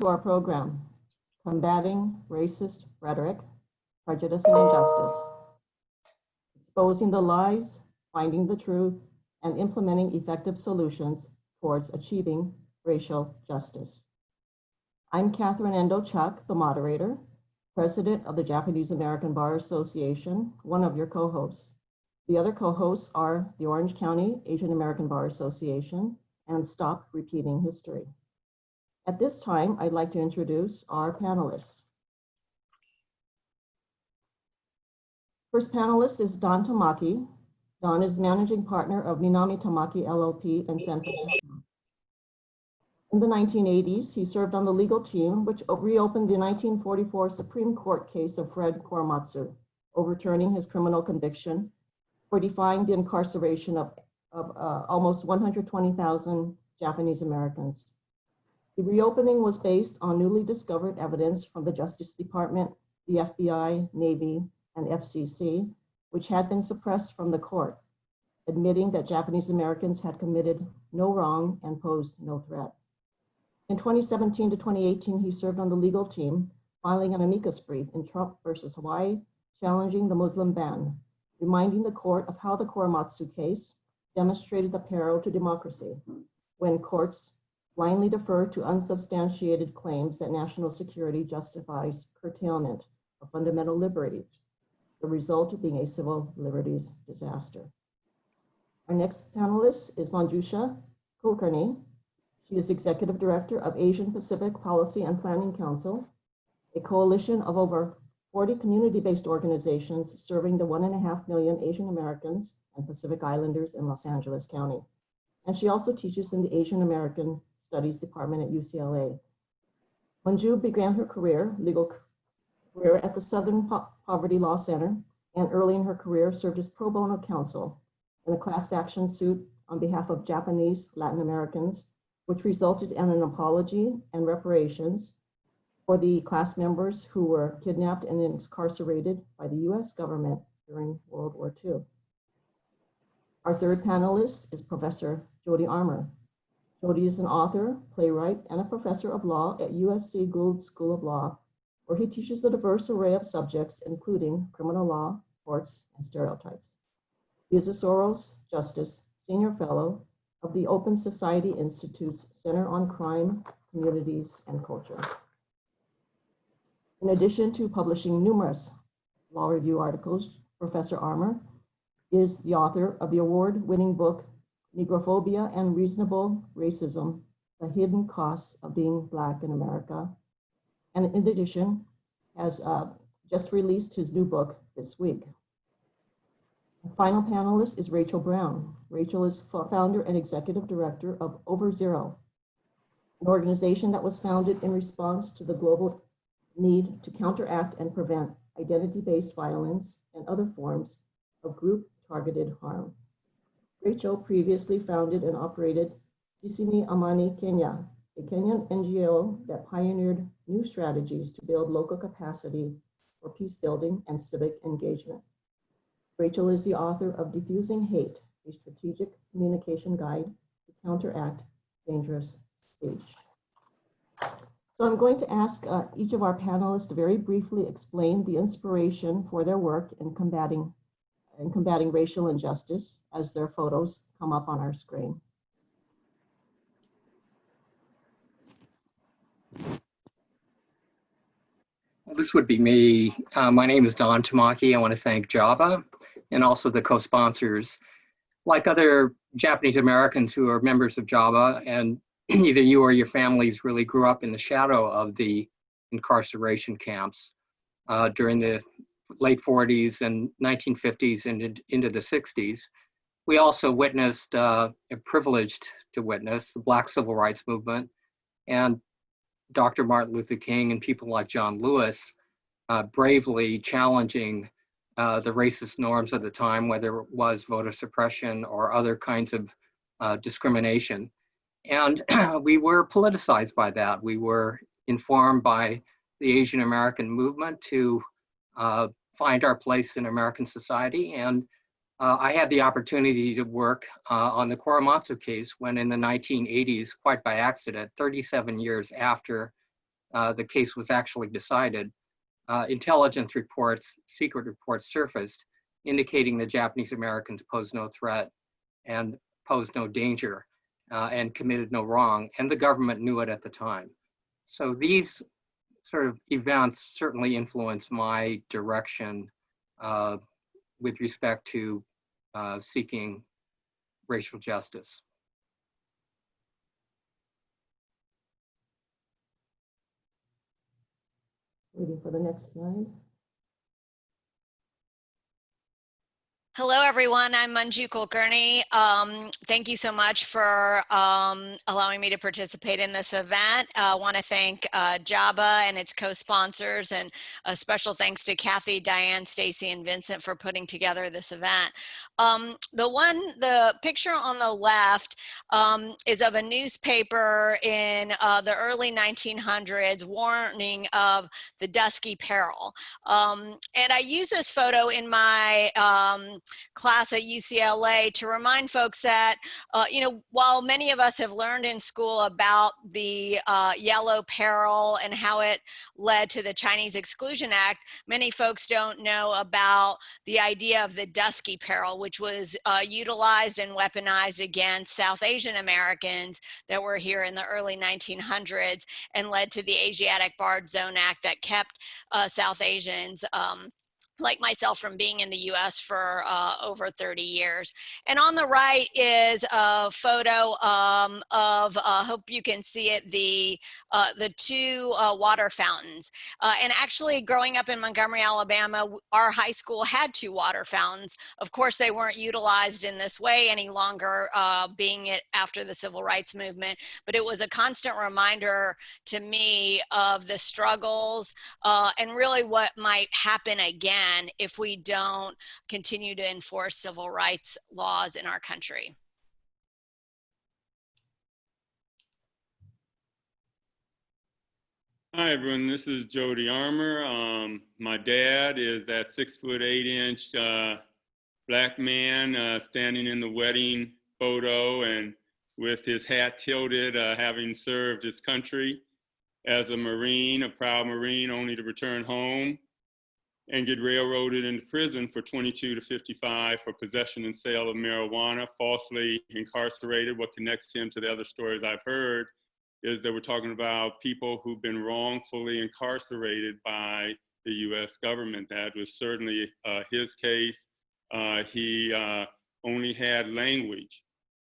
to our program, Combating Racist Rhetoric, Prejudice and Injustice, Exposing the Lies, Finding the Truth, and Implementing Effective Solutions towards Achieving Racial Justice. I'm Catherine Endo Chuck, the moderator, president of the Japanese American Bar Association, one of your co-hosts. The other co-hosts are the Orange County Asian American Bar Association and Stop Repeating History. At this time, I'd like to introduce our panelists. First panelist is Don Tamaki. Don is the managing partner of Minami Tamaki LLP in San Francisco. In the 1980s, he served on the legal team which reopened the 1944 Supreme Court case of Fred Korematsu, overturning his criminal conviction for defying the incarceration of almost 120,000 Japanese Americans. The reopening was based on newly discovered evidence from the Justice Department, the FBI, Navy, and FCC, which had been suppressed from the court, admitting that Japanese Americans had committed no wrong and posed no threat. In 2017 to 2018, he served on the legal team, filing an amicus brief in Trump versus Hawaii, challenging the Muslim ban, reminding the court of how the Korematsu case demonstrated the peril to democracy when courts blindly defer to unsubstantiated claims that national security justifies curtailment of fundamental liberties, the result being a civil liberties disaster. Our next panelist is Manjusha Kolkarni. She is Executive Director of Asian Pacific Policy and Planning Council, a coalition of over 40 community-based organizations serving the 1.5 million Asian Americans and Pacific Islanders in Los Angeles County. And she also teaches in the Asian American Studies Department at UCLA. Manju began her legal career at the Southern Poverty Law Center, and early in her career served as pro bono counsel in a class action suit on behalf of Japanese Latin Americans, which resulted in an apology and reparations for the class members who were kidnapped and incarcerated by the US government during World War II. Our third panelist is Professor Jody Armour. Jody is an author, playwright, and a professor of law at USC Gould School of Law, where he teaches a diverse array of subjects, including criminal law, courts, and stereotypes. He is a Soros Justice Senior Fellow of the Open Society Institute's Center on Crime, Communities, and Culture. In addition to publishing numerous law review articles, Professor Armour is the author of the award-winning book, Negrophobia and Reasonable Racism, The Hidden Costs of Being Black in America. And in addition, has just released his new book this week. The final panelist is Rachel Brown. Rachel is founder and executive director of Over Zero, an organization that was founded in response to the global need to counteract and prevent identity-based violence and other forms of group-targeted harm. Rachel previously founded and operated Sisini Amani Kenya, a Kenyan NGO that pioneered new strategies to build local capacity for peace building and civic engagement. Rachel is the author of Diffusing Hate, a strategic communication guide to counteract dangerous speech. So I'm going to ask each of our panelists to very briefly explain the inspiration for their work in combating racial injustice as their photos come up on our screen. Well, this would be me. My name is Don Tamaki. I want to thank JABA and also the co-sponsors. Like other Japanese Americans who are members of JABA, and either you or your families really grew up in the shadow of the incarceration camps during the late 40s and 1950s and into the 60s. We also witnessed, privileged to witness, the Black Civil Rights Movement and Dr. Martin Luther King and people like John Lewis bravely challenging the racist norms of the time, whether it was voter suppression or other kinds of discrimination. And we were politicized by that. We were informed by the Asian American movement to find our place in American society. And I had the opportunity to work on the Korematsu case when in the 1980s, quite by accident, 37 years after the case was actually decided, intelligence reports, secret reports surfaced indicating the Japanese Americans posed no threat and posed no danger and committed no wrong, and the government knew it at the time. So these sort of events certainly influenced my direction with respect to seeking racial justice. Waiting for the next slide. Hello, everyone. I'm Manjusha Kolkarni. Thank you so much for allowing me to participate in this event. I want to thank JABA and its co-sponsors, and a special thanks to Kathy, Diane, Stacy, and Vincent for putting together this event. The picture on the left is of a newspaper in the early 1900s warning of the dusky peril. And I use this photo in my class at UCLA to remind folks that, while many of us have learned in school about the yellow peril and how it led to the Chinese Exclusion Act, many folks don't know about the idea of the dusky peril, which was utilized and weaponized against South Asian Americans that were here in the early 1900s and led to the Asiatic Barred Zone Act that kept South Asians like myself from being in the US for over 30 years. And on the right is a photo of, hope you can see it, the two water fountains. And actually growing up in Montgomery, Alabama, our high school had two water fountains. Of course, they weren't utilized in this way any longer, being it after the Civil Rights Movement, but it was a constant reminder to me of the struggles and really what might happen again if we don't continue to enforce civil rights laws in our country. Hi everyone, this is Jody Armour. My dad is that 6'8" black man standing in the wedding photo and with his hat tilted, having served his country as a Marine, a proud Marine, only to return home and get railroaded into prison for 22 to 55 for possession and sale of marijuana, falsely incarcerated. What connects him to the other stories I've heard is that we're talking about people who've been wrongfully incarcerated by the US government. That was certainly his case. He only had language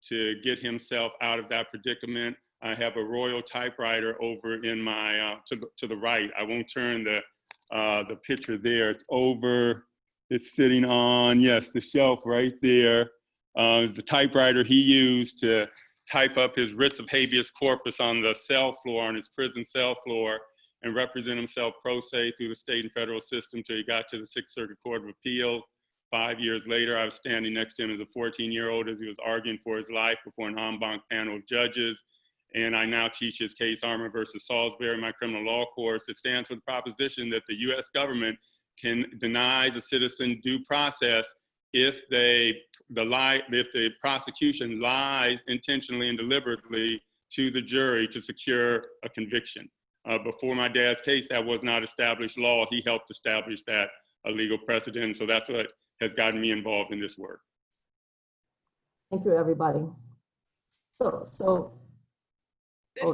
to get himself out of that predicament. I have a royal typewriter over in my, to the right. I won't turn the picture there. It's over, it's sitting on, yes, the shelf right there. Is the typewriter he used to type up his writs of habeas corpus on the cell floor, on his prison cell floor, and represent himself pro se through the state and federal system till he got to the Sixth Circuit Court of Appeal. 5 years later, I was standing next to him as a 14-year-old as he was arguing for his life before an en banc panel of judges. And I now teach his case, Armour versus Salisbury, my criminal law course. It stands for the proposition that the US government can deny a citizen due process if the prosecution lies intentionally and deliberately to the jury to secure a conviction. Before my dad's case, that was not established law. He helped establish that legal precedent. So that's what has gotten me involved in this work. Thank you, everybody. That's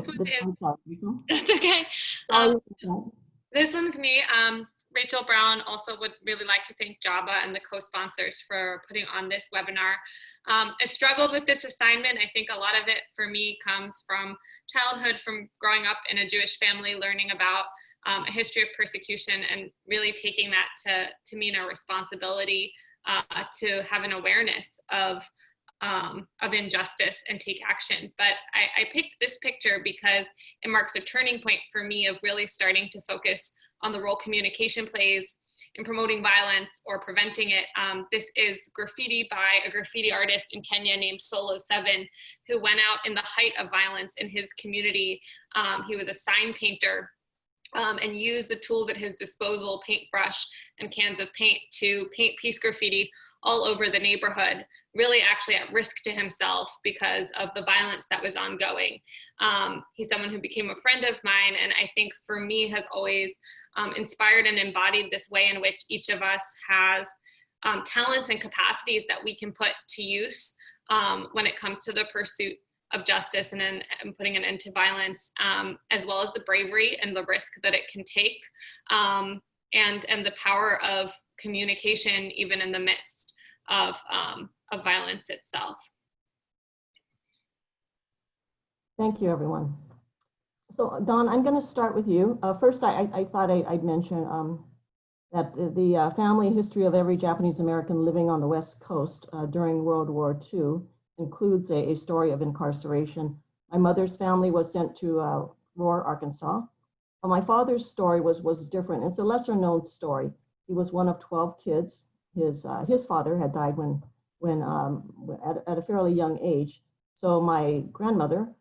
okay. This one's me. Rachel Brown also would really like to thank JABA and the co-sponsors for putting on this webinar. I struggled with this assignment. I think a lot of it for me comes from childhood, from growing up in a Jewish family, learning about a history of persecution and really taking that to mean a responsibility to have an awareness of injustice and take action. But I picked this picture because it marks a turning point for me of really starting to focus on the role communication plays in promoting violence or preventing it. This is graffiti by a graffiti artist in Kenya named Solo7, who went out in the height of violence in his community. He was a sign painter and use the tools at his disposal, paintbrush and cans of paint, to paint peace graffiti all over the neighborhood, really actually at risk to himself because of the violence that was ongoing. He's someone who became a friend of mine, and I think for me has always inspired and embodied this way in which each of us has talents and capacities that we can put to use when it comes to the pursuit of justice and putting an end to violence, as well as the bravery and the risk that it can take, and the power of communication even in the midst of violence itself. Thank you, everyone. So Dawn, I'm going to start with you. First, I thought I'd mention that the family history of every Japanese American living on the West Coast during World War II includes a story of incarceration. My mother's family was sent to Roar, Arkansas. But my father's story was different. It's a lesser known story. He was one of 12 kids. His father had died when at a fairly young age. So my grandmother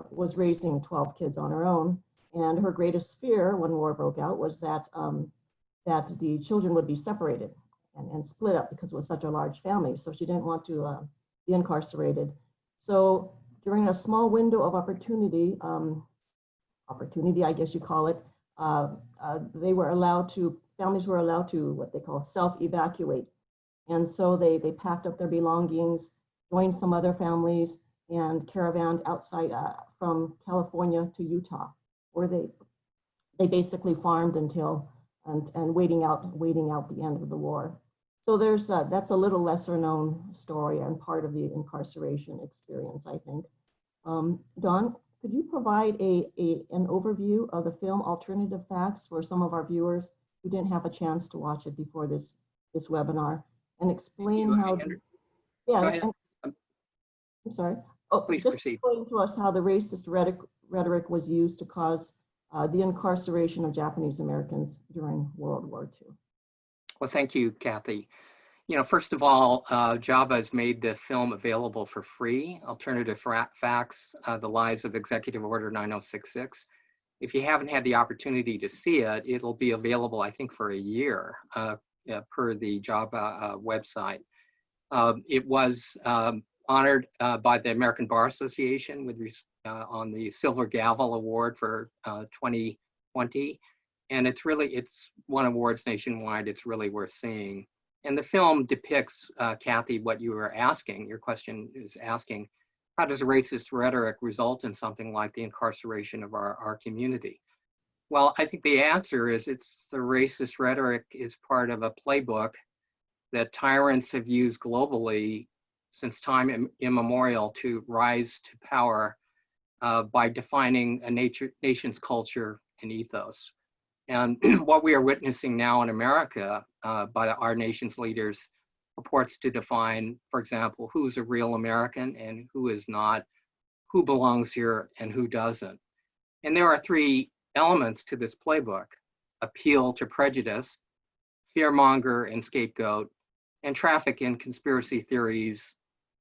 was raising 12 kids on her own. And her greatest fear when war broke out was that the children would be separated and split up because it was such a large family. So she didn't want to be incarcerated. So during a small window of opportunity, I guess you call it, families were allowed to what they call self-evacuate. And so they packed up their belongings, joined some other families, and caravanned outside from California to Utah, where they basically farmed until and waiting out the end of the war. So that's a little lesser known story and part of the incarceration experience, I think. Dawn, could you provide an overview of the film Alternative Facts for some of our viewers who didn't have a chance to watch it before this webinar, and explain how? Go ahead. I'm sorry. Oh, please just proceed. explain to us how the racist rhetoric was used to cause the incarceration of Japanese Americans during World War II. Well, thank you, Kathy. First of all, JABA has made the film available for free, Alternative Facts, The Lies of Executive Order 9066. If you haven't had the opportunity to see it, it'll be available, I think, for a year per the JABA website. It was honored by the American Bar Association on the Silver Gavel Award for 2020. And it's won awards nationwide. It's really worth seeing. And the film depicts, Kathy, what you were asking. Your question is asking, how does racist rhetoric result in something like the incarceration of our community? Well, I think the answer is the racist rhetoric is part of a playbook that tyrants have used globally since time immemorial to rise to power by defining a nation's culture and ethos. And what we are witnessing now in America by our nation's leaders purports to define, for example, who's a real American and who is not, who belongs here and who doesn't. And there are three elements to this playbook: appeal to prejudice, fearmonger and scapegoat, and traffic in conspiracy theories,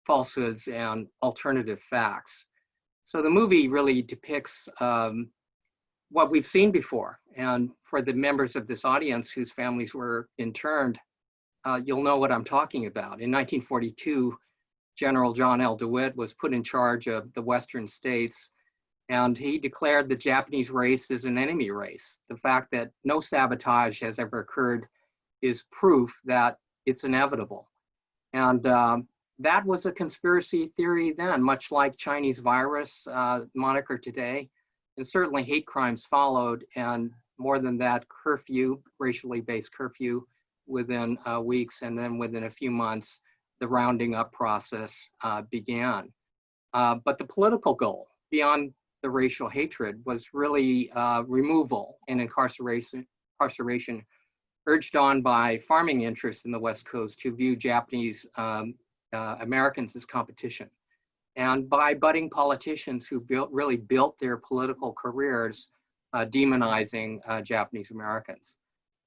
falsehoods, and alternative facts. So the movie really depicts what we've seen before. And for the members of this audience whose families were interned, you'll know what I'm talking about. In 1942, General John L. DeWitt was put in charge of the Western states, and he declared the Japanese race as an enemy race. The fact that no sabotage has ever occurred is proof that it's inevitable. And that was a conspiracy theory then, much like Chinese virus moniker today. And certainly hate crimes followed, and more than that, curfew, racially based curfew within weeks, and then within a few months, the rounding up process began. But the political goal, beyond the racial hatred, was really removal and incarceration urged on by farming interests in the West Coast who view Japanese Americans as competition, and by budding politicians who really built their political careers demonizing Japanese Americans.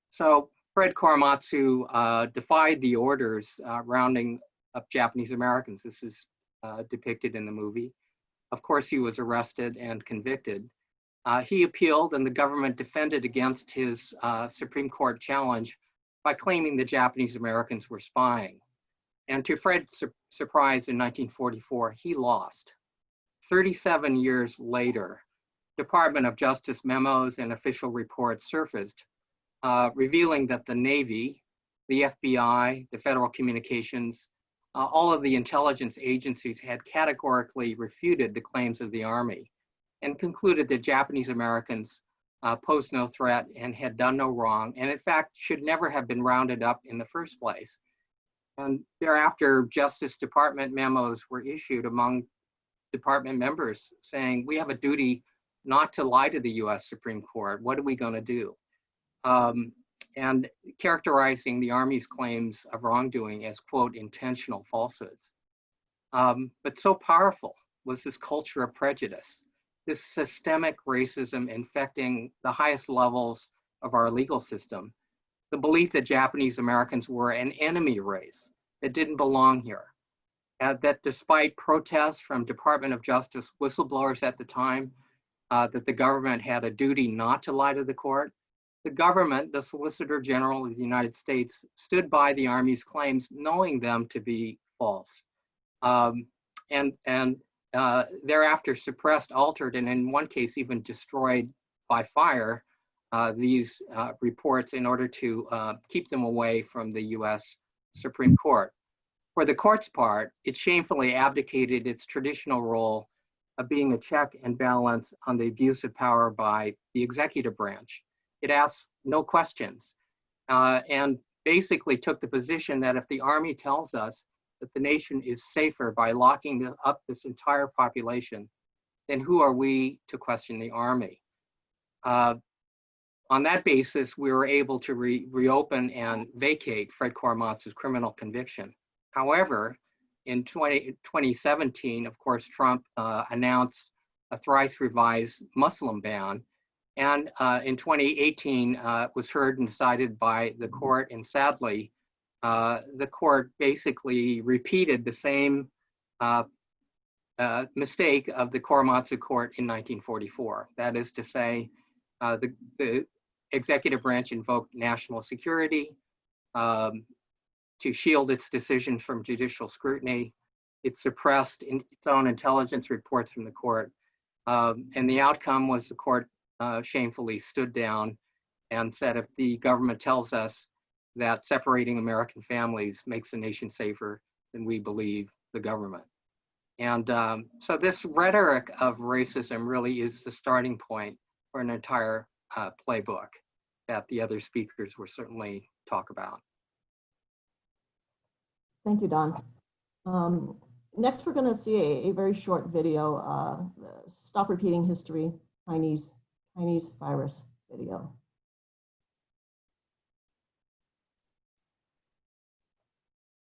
So Fred Korematsu defied the orders rounding up Japanese Americans. This is depicted in the movie. Of course, he was arrested and convicted. He appealed and the government defended against his Supreme Court challenge by claiming the Japanese Americans were spying. And to Fred's surprise in 1944, he lost. 37 years later, Department of Justice memos and official reports surfaced, revealing that the Navy, the FBI, the Federal Communications, all of the intelligence agencies had categorically refuted the claims of the Army and concluded that Japanese Americans posed no threat and had done no wrong, and in fact should never have been rounded up in the first place. And thereafter, Justice Department memos were issued among department members saying, we have a duty not to lie to the US Supreme Court. What are we going to do? And characterizing the Army's claims of wrongdoing as, quote, intentional falsehoods. But so powerful was this culture of prejudice, this systemic racism infecting the highest levels of our legal system, the belief that Japanese Americans were an enemy race that didn't belong here, that despite protests from Department of Justice whistleblowers at the time, that the government had a duty not to lie to the court, the government, the Solicitor General of the United States, stood by the Army's claims, knowing them to be false. Thereafter suppressed, altered, and in one case even destroyed by fire these reports in order to keep them away from the US Supreme Court. For the court's part, it shamefully abdicated its traditional role of being a check and balance on the abuse of power by the executive branch. It asked no questions and basically took the position that if the Army tells us that the nation is safer by locking up this entire population, then who are we to question the Army? On that basis, we were able to reopen and vacate Fred Korematsu's criminal conviction. However, in 2017, of course, Trump announced a thrice revised Muslim ban. And in 2018, was heard and decided by the court. And sadly, the court basically repeated the same mistake of the Korematsu court in 1944. That is to say, the executive branch invoked national security to shield its decisions from judicial scrutiny. It suppressed its own intelligence reports from the court. And the outcome was the court shamefully stood down and said, if the government tells us that separating American families makes the nation safer, then we believe the government. And so this rhetoric of racism really is the starting point for an entire playbook that the other speakers will certainly talk about. Thank you, Don. Next, we're going to see a very short video, Stop Repeating History, Chinese virus video.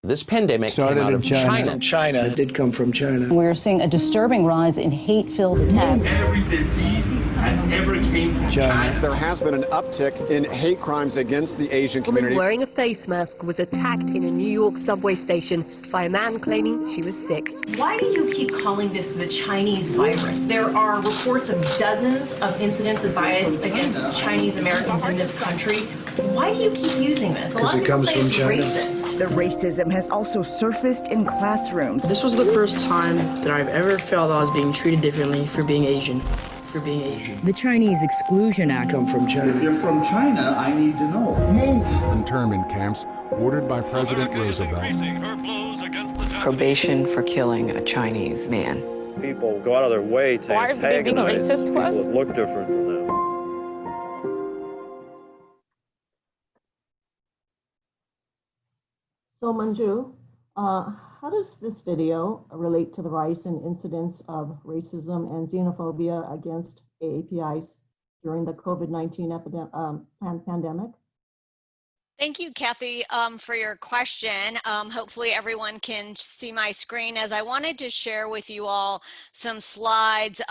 This pandemic started came out in of China. It did come from China. We're seeing a disturbing rise in hate-filled attacks. Every disease has ever came from China. There has been an uptick in hate crimes against the Asian community. A woman wearing a face mask was attacked in a New York subway station by a man claiming she was sick. Why do you keep calling this the Chinese virus? There are reports of dozens of incidents of bias against Chinese Americans in this country. Why do you keep using this? A lot of people say it's racist. The racism has also surfaced in classrooms. This was the first time that I've ever felt I was being treated differently for being Asian. The Chinese Exclusion Act. Come from China. If you're from China, I need to know. Move! Internment camps ordered by President Roosevelt. Probation for killing a Chinese man. People go out of their way to antagonize people that look different than them. So Manju, how does this video relate to the rise in incidents of racism and xenophobia against AAPIs during the COVID-19 pandemic? Thank you, Kathy, for your question. Hopefully everyone can see my screen, as I wanted to share with you all some slides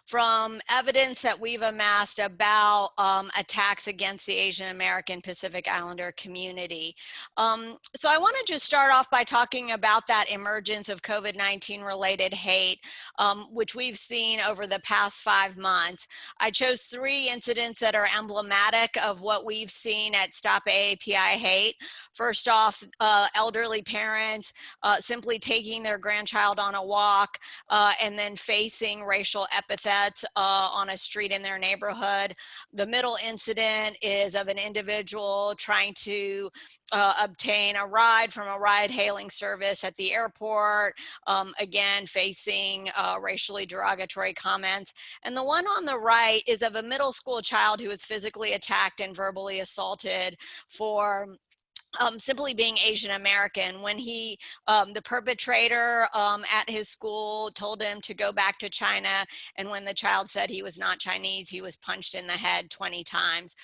from evidence that we've amassed about attacks against the Asian American Pacific Islander community. So I want to just start off by talking about that emergence of COVID-19 related hate, which we've seen over the past 5 months. I chose 3 incidents that are emblematic of what we've seen at Stop API Hate. First off, elderly parents simply taking their grandchild on a walk and then facing racial epithets on a street in their neighborhood. The middle incident is of an individual trying to obtain a ride from a ride-hailing service at the airport, again facing racially derogatory comments. And the one on the right is of a middle school child who was physically attacked and verbally assaulted for simply being Asian American, when the perpetrator at his school told him to go back to China, and when the child said he was not Chinese, he was punched in the head 20 times.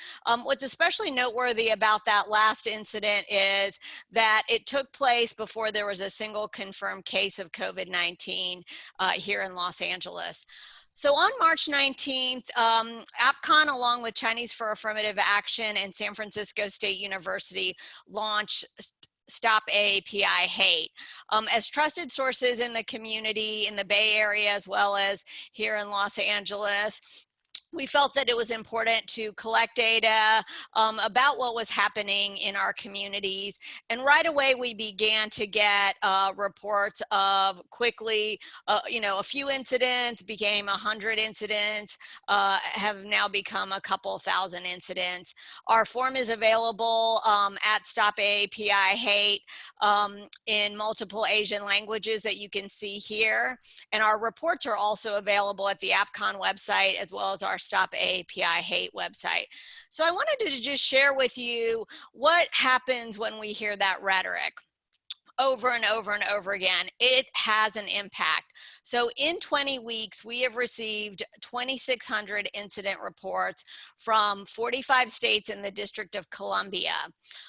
What's especially noteworthy about that last incident is that it took place before there was a single confirmed case of COVID-19 here in Los Angeles. So on March 19th, APCON, along with Chinese for Affirmative Action and San Francisco State University, launched Stop API Hate. As trusted sources in the community in the Bay Area, as well as here in Los Angeles, we felt that it was important to collect data about what was happening in our communities. And right away, we began to get reports of quickly, a few incidents became 100 incidents, have now become a couple thousand incidents. Our form is available at Stop API Hate in multiple Asian languages that you can see here. And our reports are also available at the APCON website, as well as our Stop API Hate website. So I wanted to just share with you what happens when we hear that rhetoric over and over and over again. It has an impact. So in 20 weeks, we have received 2,600 incident reports from 45 states in the District of Columbia.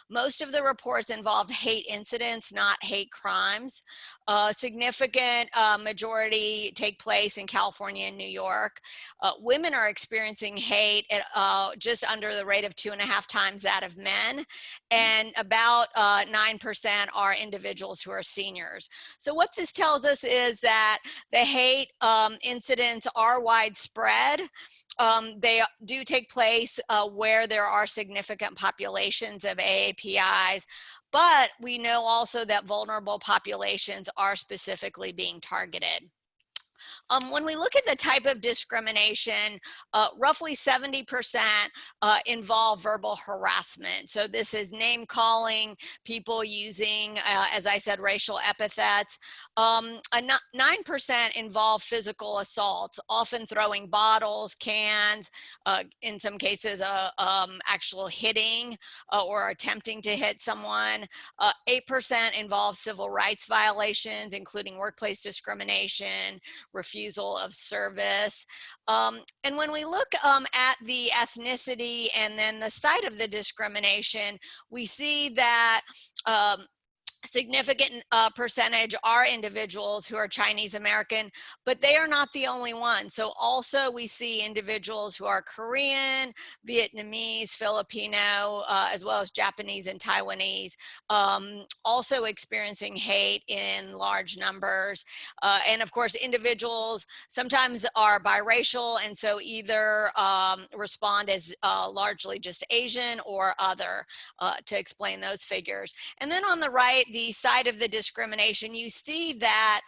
Most of the reports involved hate incidents, not hate crimes. A significant majority take place in California and New York. Women are experiencing hate at just under the rate of 2.5 times that of men, and about 9% are individuals who are seniors. So what this tells us is that the hate incidents are widespread. They do take place where there are significant populations of AAPIs, but we know also that vulnerable populations are specifically being targeted. When we look at the type of discrimination, roughly 70% involve verbal harassment. So this is name calling, people using, as I said, racial epithets. 9% involve physical assaults, often throwing bottles, cans, in some cases actual hitting or attempting to hit someone. 8% involve civil rights violations, including workplace discrimination, refusal of service. And when we look at the ethnicity and then the site of the discrimination, we see that significant percentage are individuals who are Chinese American, but they are not the only ones. So also we see individuals who are Korean, Vietnamese, Filipino, as well as Japanese and Taiwanese, also experiencing hate in large numbers. And of course, individuals sometimes are biracial, and so either respond as largely just Asian or other to explain those figures. And then on the right, the side of the discrimination, you see that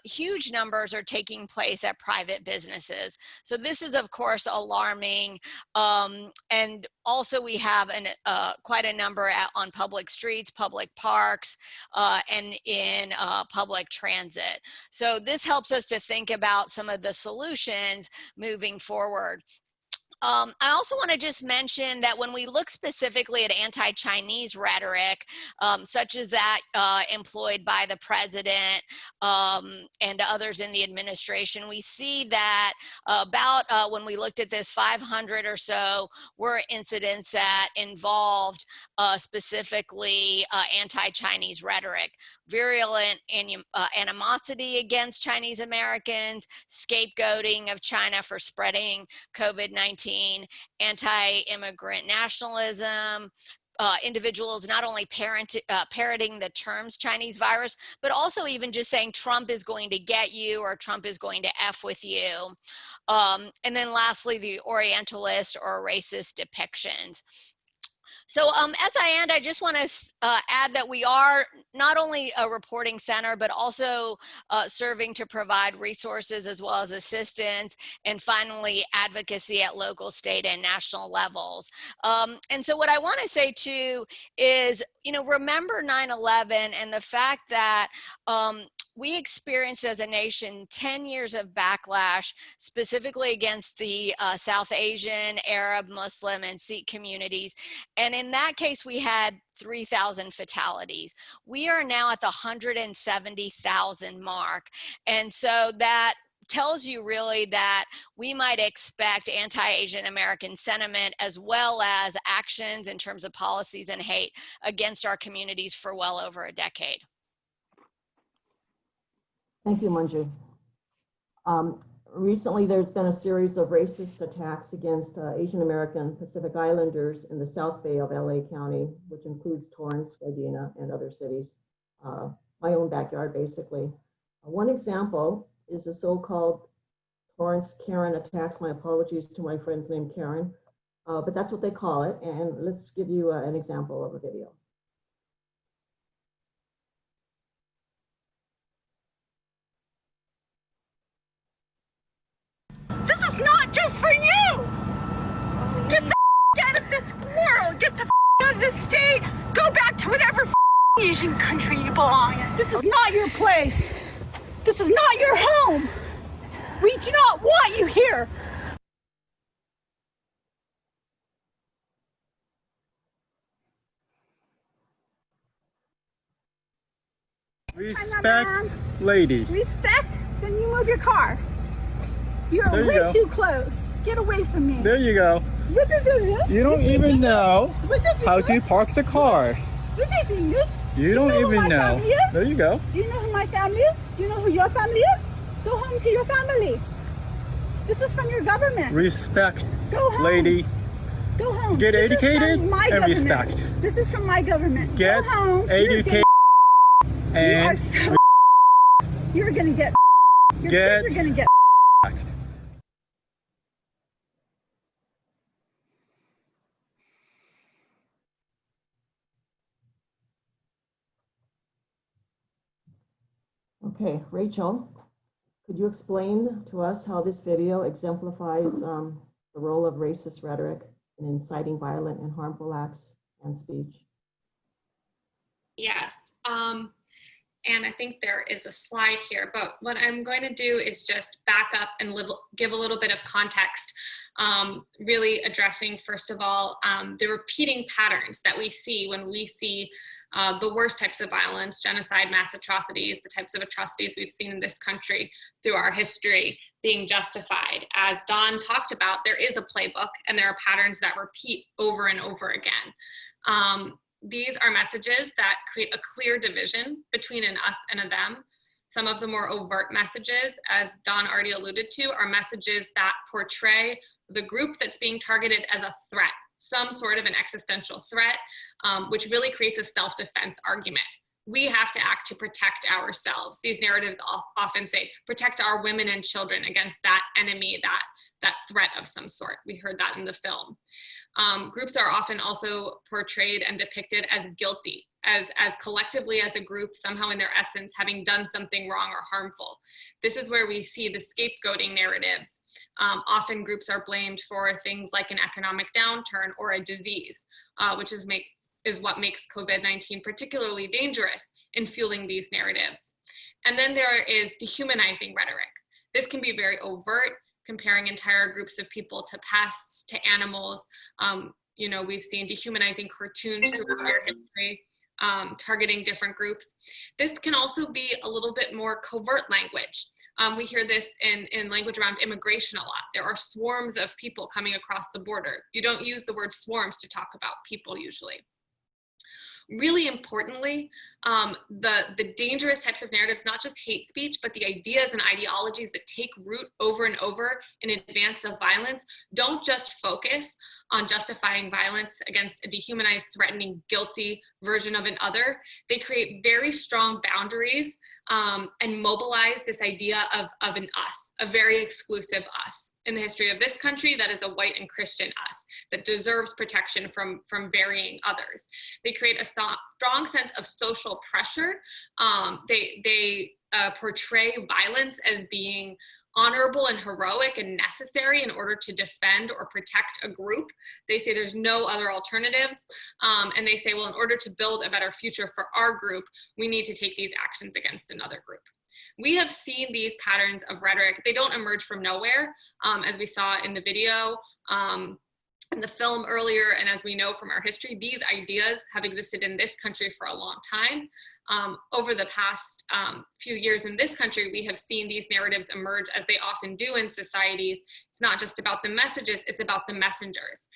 huge numbers are taking place at private businesses. So this is, of course, alarming. And also we have quite a number on public streets, public parks, and in public transit. So this helps us to think about some of the solutions moving forward. I also want to just mention that when we look specifically at anti-Chinese rhetoric, such as that employed by the president and others in the administration, we see that when we looked at this, 500 or so were incidents that involved specifically anti-Chinese rhetoric, virulent animosity against Chinese Americans, scapegoating of China for spreading COVID-19, anti-immigrant nationalism, individuals not only parroting the terms Chinese virus, but also even just saying Trump is going to get you or Trump is going to F with you. And then lastly, the Orientalist or racist depictions. So as I end, I just want to add that we are not only a reporting center, but also serving to provide resources as well as assistance, and finally, advocacy at local, state, and national levels. And so what I want to say too is, remember 9/11 and the fact that we experienced as a nation 10 years of backlash, specifically against the South Asian, Arab, Muslim, and Sikh communities. And in that case, we had 3,000 fatalities. We are now at the 170,000 mark. And so that tells you really that we might expect anti-Asian American sentiment as well as actions in terms of policies and hate against our communities for well over a decade. Thank you, Manju. Recently, there's been a series of racist attacks against Asian American Pacific Islanders in the South Bay of LA County, which includes Torrance, Gardena, and other cities. My own backyard, basically. One example is the so-called Torrance Karen attacks. My apologies to my friends named Karen, but that's what they call it. And let's give you an example of a video. This is not just for you! Get the out of this world! Get the out of this state! Go back to whatever Asian country you belong in! This is not your place! This is not your home! We do not want you here! Respect, lady. Respect? Then you move your car. You're way too close. Get away from me. There you go. You don't even know how to park the car. You don't even know. There you go. Do you know who my family is? Do you know who your family is? Go home to your family. This is from your government. Respect, Go home. lady. Go home. Get This is educated from my and government. respect. This is from my government. Get Go home. educated and You're gonna get. Your Get kids are gonna get. Okay, Rachel, could you explain to us how this video exemplifies the role of racist rhetoric in inciting violent and harmful acts and speech? Yes, and I think there is a slide here, but what I'm going to do is just back up and give a little bit of context, really addressing, first of all, the repeating patterns that we see when we see the worst types of violence, genocide, mass atrocities, the types of atrocities we've seen in this country through our history being justified. As Don talked about, there is a playbook and there are patterns that repeat over and over again. These are messages that create a clear division between an us and a them. Some of the more overt messages, as Don already alluded to, are messages that portray the group that's being targeted as a threat, some sort of an existential threat, which really creates a self-defense argument. We have to act to protect ourselves. These narratives often say, protect our women and children against that enemy, that threat of some sort. We heard that in the film. Groups are often also portrayed and depicted as guilty, as collectively as a group, somehow in their essence, having done something wrong or harmful. This is where we see the scapegoating narratives. Often groups are blamed for things like an economic downturn or a disease, which is what makes COVID-19 particularly dangerous in fueling these narratives. And then there is dehumanizing rhetoric. This can be very overt. comparing entire groups of people to pests, to animals. You know, we've seen dehumanizing cartoons throughout our history, targeting different groups. This can also be a little bit more covert language. We hear this in language around immigration a lot. There are swarms of people coming across the border. You don't use the word swarms to talk about people usually. Really importantly, the dangerous types of narratives, not just hate speech, but the ideas and ideologies that take root over and over in advance of violence, don't just focus on justifying violence against a dehumanized, threatening, guilty version of an other. They create very strong boundaries and mobilize this idea of an us, a very exclusive us. In the history of this country, that is a white and Christian us that deserves protection from varying others. They create a strong sense of social pressure. They portray violence as being honorable and heroic and necessary in order to defend or protect a group. They say there's no other alternatives. And they say, well, in order to build a better future for our group, we need to take these actions against another group. We have seen these patterns of rhetoric. They don't emerge from nowhere, as we saw in the video, in the film earlier, and as we know from our history, these ideas have existed in this country for a long time. Over the past few years in this country, we have seen these narratives emerge, as they often do in societies. It's not just about the messages, it's about the messengers.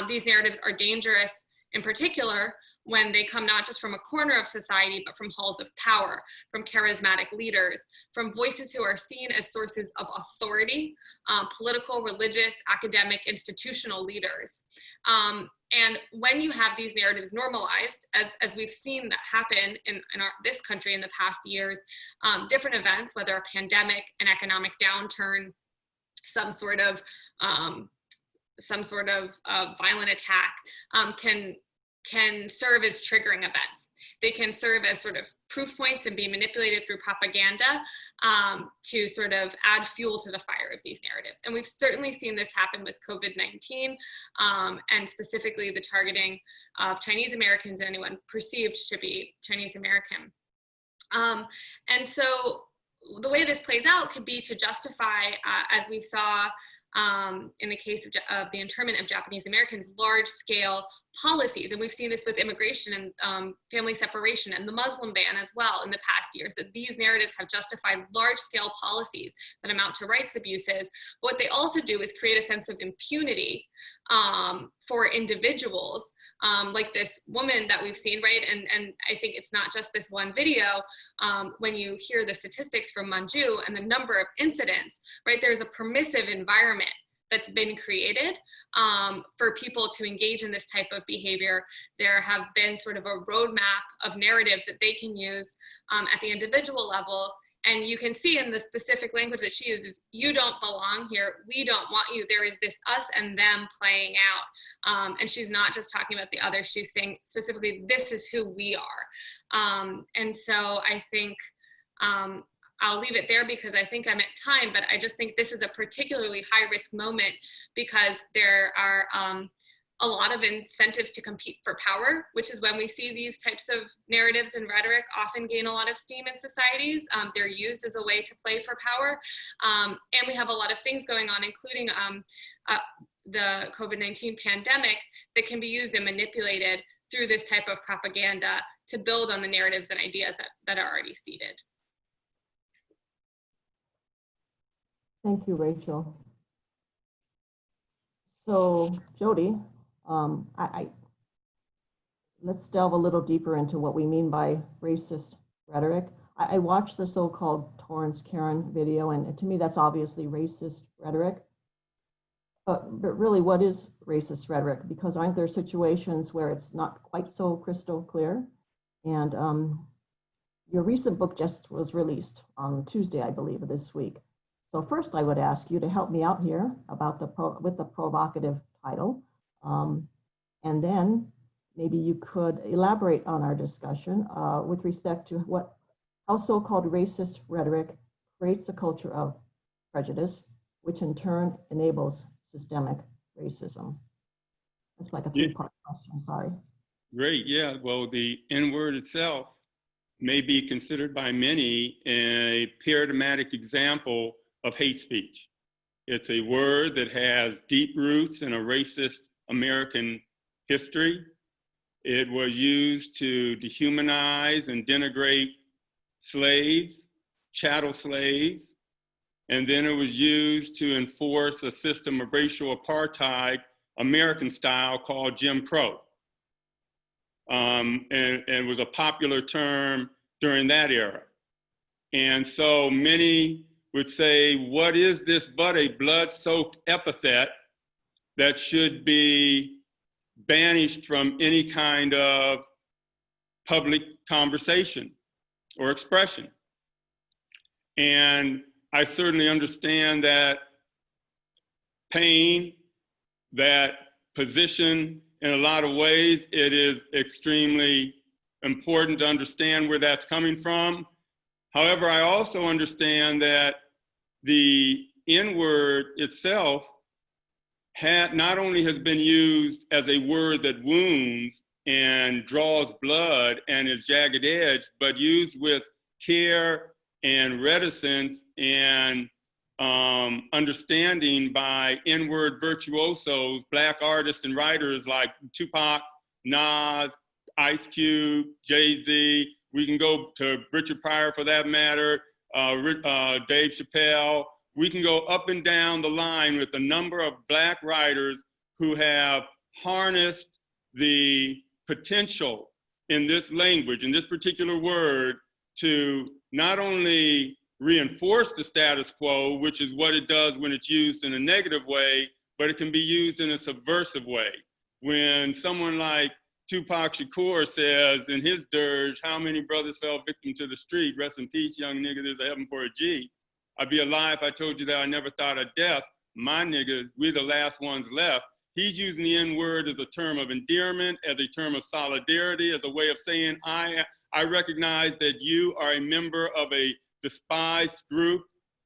These narratives are dangerous in particular when they come not just from a corner of society, but from halls of power, from charismatic leaders, from voices who are seen as sources of authority, political, religious, academic, institutional leaders. And when you have these narratives normalized, as we've seen that happen in this country in the past years, different events, whether a pandemic, an economic downturn, some sort of violent attack, can serve as triggering events. They can serve as sort of proof points and be manipulated through propaganda to sort of add fuel to the fire of these narratives. And we've certainly seen this happen with COVID-19 and specifically the targeting of Chinese Americans and anyone perceived to be Chinese American. And so the way this plays out could be to justify, as we saw in the case of the internment of Japanese Americans, large-scale policies. And we've seen this with immigration and family separation and the Muslim ban as well in the past years, that these narratives have justified large-scale policies that amount to rights abuses. But what they also do is create a sense of impunity for individuals like this woman that we've seen, right? And I think it's not just this one video. When you hear the statistics from Manju and the number of incidents, right, there's a permissive environment that's been created for people to engage in this type of behavior. There have been sort of a roadmap of narrative that they can use at the individual level. And you can see in the specific language that she uses, you don't belong here, we don't want you. There is this us and them playing out. And she's not just talking about the other, she's saying specifically, this is who we are. And so I think, I'll leave it there because I think I'm at time, but I just think this is a particularly high risk moment because there are a lot of incentives to compete for power, which is when we see these types of narratives and rhetoric often gain a lot of steam in societies. They're used as a way to play for power. And we have a lot of things going on, including the COVID-19 pandemic that can be used and manipulated through this type of propaganda to build on the narratives and ideas that are already seeded. Thank you, Rachel. So, Jody, let's delve a little deeper into what we mean by racist rhetoric. I watched the so-called Torrance Karen video, and to me, that's obviously racist rhetoric. But really, what is racist rhetoric? Because aren't there situations where it's not quite so crystal clear? And your recent book just was released on Tuesday, I believe, of this week. So first, I would ask you to help me out here about with the provocative title. And then maybe you could elaborate on our discussion with respect to how so-called racist rhetoric creates a culture of prejudice, which in turn enables systemic racism. It's like a three-part question, sorry. Great, yeah. Well, the N-word itself may be considered by many a paradigmatic example of hate speech. It's a word that has deep roots in a racist American history. It was used to dehumanize and denigrate slaves, chattel slaves, and then it was used to enforce a system of racial apartheid, American style, called Jim Crow. And was a popular term during that era. And so many would say, what is this but a blood-soaked epithet that should be banished from any kind of public conversation or expression? And I certainly understand that pain, that position. In a lot of ways, it is extremely important to understand where that's coming from. However, I also understand that the N-word itself not only has been used as a word that wounds and draws blood and is jagged edged, but used with care and reticence and understanding by N-word virtuosos, Black artists and writers like Tupac, Nas, Ice Cube, Jay-Z. We can go to Richard Pryor for that matter, Dave Chappelle. We can go up and down the line with a number of Black writers who have harnessed the potential in this language, in this particular word, to not only reinforce the status quo, which is what it does when it's used in a negative way, but it can be used in a subversive way. When someone like Tupac Shakur says in his dirge, how many brothers fell victim to the street? Rest in peace, young nigga, there's a heaven for a G. I'd be a lie if I told you that I never thought of death. My niggas, we're the last ones left. He's using the N-word as a term of endearment, as a term of solidarity, as a way of saying, I recognize that you are a member of a despised group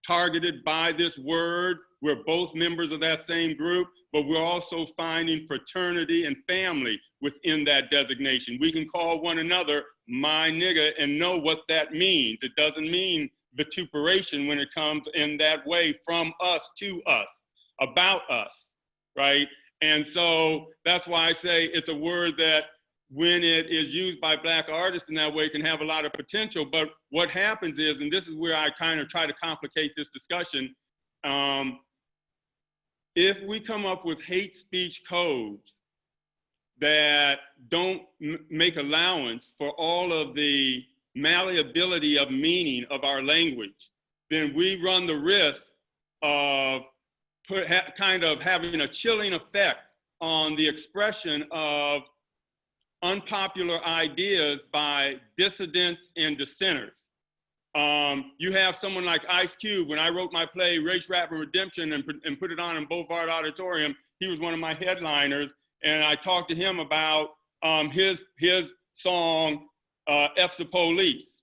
targeted by this word. We're both members of that same group, but we're also finding fraternity and family within that designation. We can call one another my nigga and know what that means. It doesn't mean vituperation when it comes in that way, from us to us, about us, right? And so that's why I say it's a word that when it is used by Black artists in that way can have a lot of potential. But what happens is, and this is where I kind of try to complicate this discussion, if we come up with hate speech codes that don't make allowance for all of the malleability of meaning of our language, then we run the risk of kind of having a chilling effect on the expression of unpopular ideas by dissidents and dissenters. You have someone like Ice Cube. When I wrote my play, Race, Rap, and Redemption, and put it on in Boulevard Auditorium, he was one of my headliners. And I talked to him about his song, F the Police,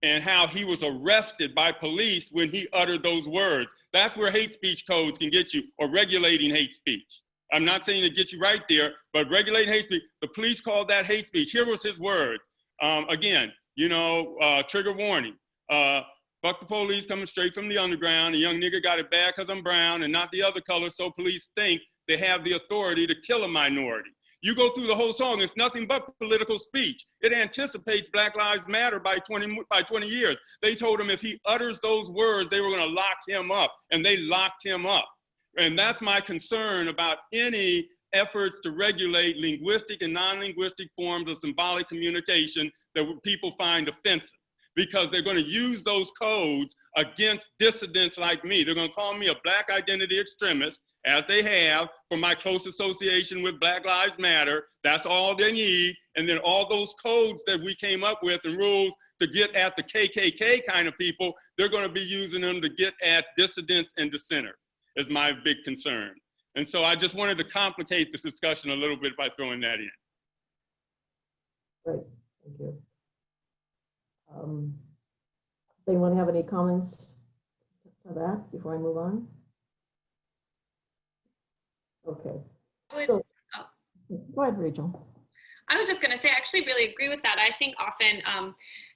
and how he was arrested by police when he uttered those words. That's where hate speech codes can get you, or regulating hate speech. I'm not saying to get you right there, but regulating hate speech, the police called that hate speech. Here was his word. Again, you know, trigger warning. Fuck the police coming straight from the underground. A young nigga got it bad because I'm brown and not the other color, so police think they have the authority to kill a minority. You go through the whole song, it's nothing but political speech. It anticipates Black Lives Matter by 20 years. They told him if he utters those words, they were gonna lock him up, and they locked him up. And that's my concern about any efforts to regulate linguistic and non-linguistic forms of symbolic communication that people find offensive, because they're going to use those codes against dissidents like me. They're going to call me a Black identity extremist, as they have for my close association with Black Lives Matter. That's all they need. And then all those codes that we came up with and rules to get at the KKK kind of people, they're going to be using them to get at dissidents and dissenters, is my big concern. And so I just wanted to complicate this discussion a little bit by throwing that in. Great, thank you. Does anyone have any comments to that before I move on? Okay. So, go ahead, Rachel. I was just going to say, I actually really agree with that. I think often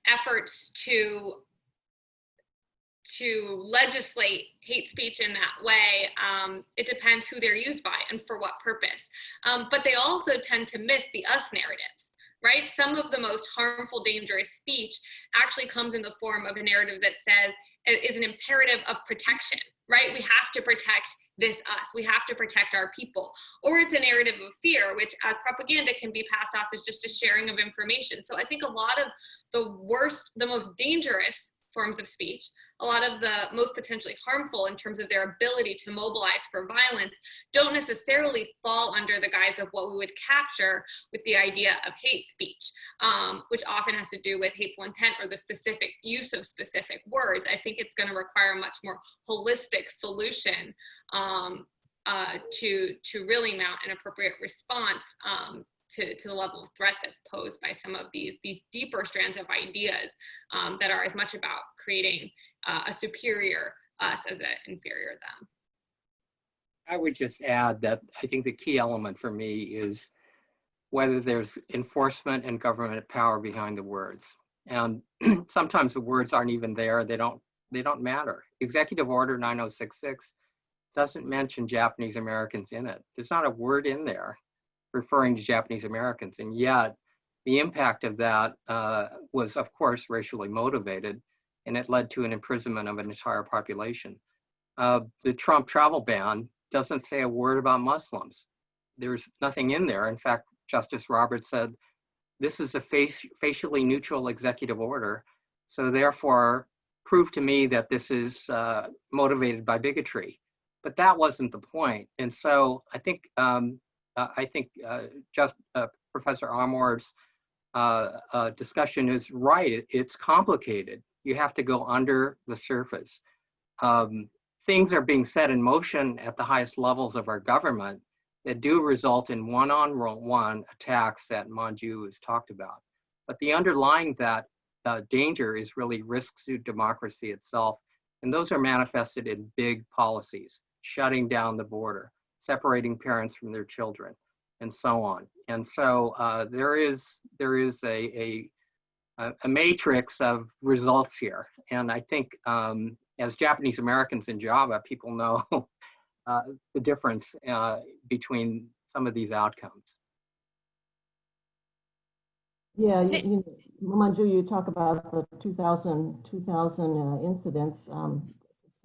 efforts to to legislate hate speech in that way. It depends who they're used by and for what purpose. But they also tend to miss the us narratives, right? Some of the most harmful, dangerous speech actually comes in the form of a narrative that says, is an imperative of protection, right? We have to protect this us. We have to protect our people. Or it's a narrative of fear, which as propaganda can be passed off as just a sharing of information. So I think a lot of the most dangerous forms of speech, a lot of the most potentially harmful in terms of their ability to mobilize for violence, don't necessarily fall under the guise of what we would capture with the idea of hate speech, which often has to do with hateful intent or the specific use of specific words. I think it's going to require a much more holistic solution to really mount an appropriate response to the level of threat that's posed by some of these deeper strands of ideas that are as much about creating a superior us as an inferior them. I would just add that I think the key element for me is whether there's enforcement and government power behind the words. And sometimes the words aren't even there. They don't matter. Executive Order 9066 doesn't mention Japanese Americans in it. There's not a word in there referring to Japanese Americans. And yet the impact of that was, of course, racially motivated, and it led to an imprisonment of an entire population. The Trump travel ban doesn't say a word about Muslims. There's nothing in there. In fact, Justice Roberts said, this is a facially neutral executive order, so therefore prove to me that this is motivated by bigotry. But that wasn't the point. And so I think Professor Armour's discussion is right. It's complicated. You have to go under the surface. Things are being set in motion at the highest levels of our government that do result in one-on-one attacks that Manju has talked about. But the underlying that danger is really risks to democracy itself. And those are manifested in big policies, shutting down the border, separating parents from their children, and so on. And so there is a matrix of results here. And I think as Japanese Americans in JABA, people know the difference between some of these outcomes. Yeah, Manju, you talk about the 2000 incidents. To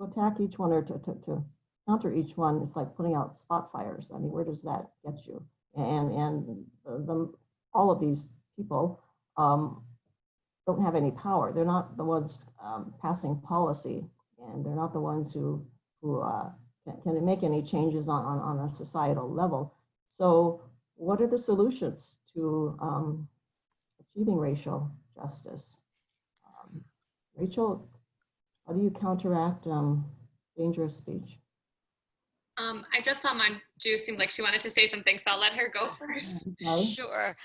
attack each one or to counter each one, it's like putting out spot fires. I mean, where does that get you? And all of these people don't have any power. They're not the ones passing policy, and they're not the ones who can make any changes on a societal level. So what are the solutions to achieving racial justice? Rachel, how do you counteract dangerous speech? I just saw Manju seemed like she wanted to say something, so I'll let her go first. Okay. Sure.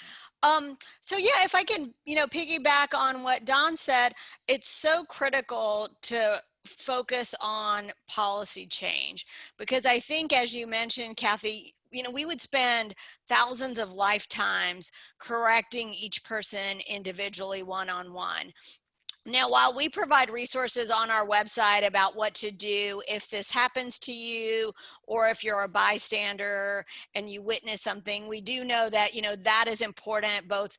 So yeah, if I can, piggyback on what Don said, it's so critical to focus on policy change, because I think, as you mentioned, Kathy, we would spend thousands of lifetimes correcting each person individually, one-on-one. Now, while we provide resources on our website about what to do if this happens to you, or if you're a bystander and you witness something, we do know that, that is important, both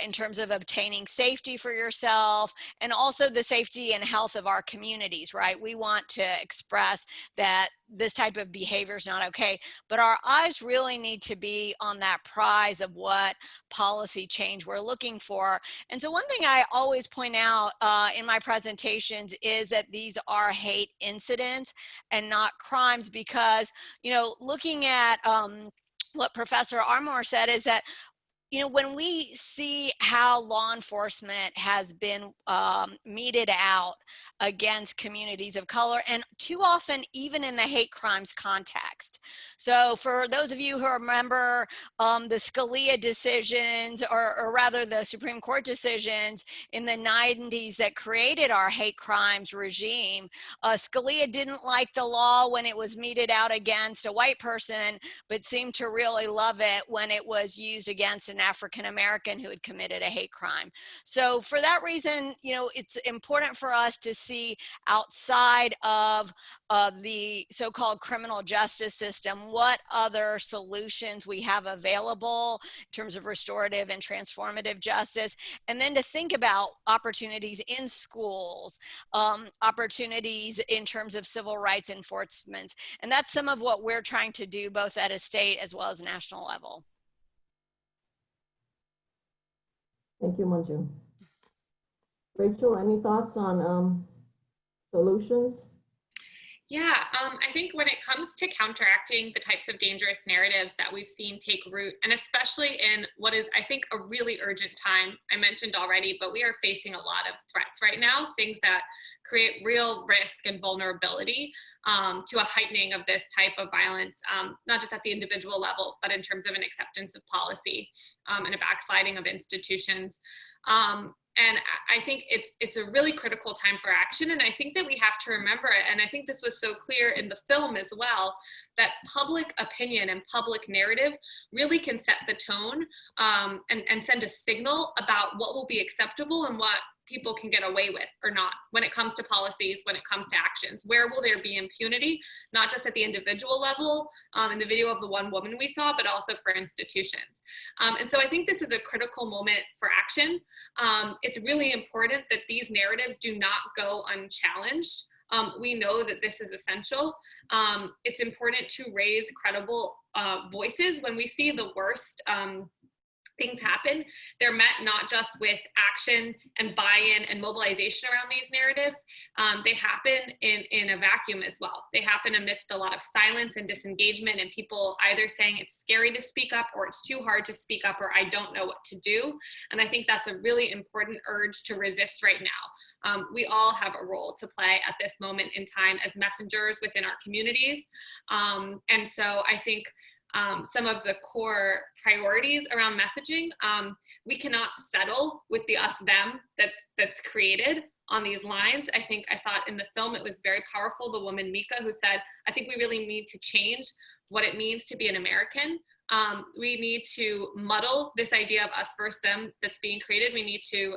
in terms of obtaining safety for yourself and also the safety and health of our communities, right? We want to express that this type of behavior is not okay, but our eyes really need to be on that prize of what policy change we're looking for. And so one thing I always point out in my presentations is that these are hate incidents and not crimes, because, looking at what Professor Armour said is that, when we see how law enforcement has been meted out against communities of color, and too often even in the hate crimes context. So for those of you who remember the Scalia decisions, or rather the Supreme Court decisions in the 90s that created our hate crimes regime, Scalia didn't like the law when it was meted out against a white person, but seemed to really love it when it was used against an an African American who had committed a hate crime. So for that reason, you know, it's important for us to see outside of the so-called criminal justice system what other solutions we have available in terms of restorative and transformative justice, and then to think about opportunities in schools, opportunities in terms of civil rights enforcement. And that's some of what we're trying to do both at a state as well as national level. Thank you, Manju. Rachel, any thoughts on solutions? Yeah, I think when it comes to counteracting the types of dangerous narratives that we've seen take root, and especially in what is, I think, a really urgent time, I mentioned already, but we are facing a lot of threats right now, things that create real risk and vulnerability to a heightening of this type of violence, not just at the individual level, but in terms of an acceptance of policy and a backsliding of institutions. And I think it's a really critical time for action. And I think that we have to remember it. And I think this was so clear in the film as well, that public opinion and public narrative really can set the tone and send a signal about what will be acceptable and what people can get away with or not when it comes to policies, when it comes to actions. Where will there be impunity, not just at the individual level in the video of the one woman we saw, but also for institutions. And so I think this is a critical moment for action. It's really important that these narratives do not go unchallenged. We know that this is essential. It's important to raise credible voices when we see the worst things happen. They're met not just with action and buy-in and mobilization around these narratives. They happen in a vacuum as well. They happen amidst a lot of silence and disengagement and people either saying it's scary to speak up or it's too hard to speak up or I don't know what to do. And I think that's a really important urge to resist right now. We all have a role to play at this moment in time as messengers within our communities. And so I think some of the core priorities around messaging, we cannot settle with the us them that's created on these lines. I thought in the film it was very powerful, the woman Mika, who said, I think we really need to change what it means to be an American. We need to muddle this idea of us versus them that's being created. We need to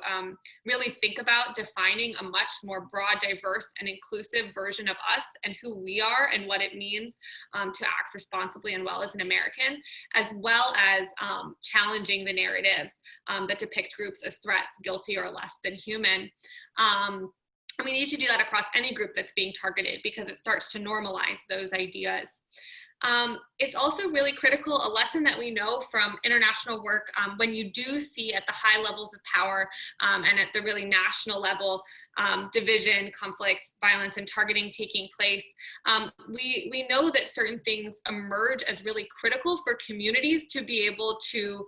really think about defining a much more broad, diverse, and inclusive version of us and who we are and what it means to act responsibly and well as an American, as well as challenging the narratives that depict groups as threats, guilty, or less than human. And we need to do that across any group that's being targeted because it starts to normalize those ideas. It's also really critical, a lesson that we know from international work, when you do see at the high levels of power and at the really national level, division, conflict, violence, and targeting taking place, we know that certain things emerge as really critical for communities to be able to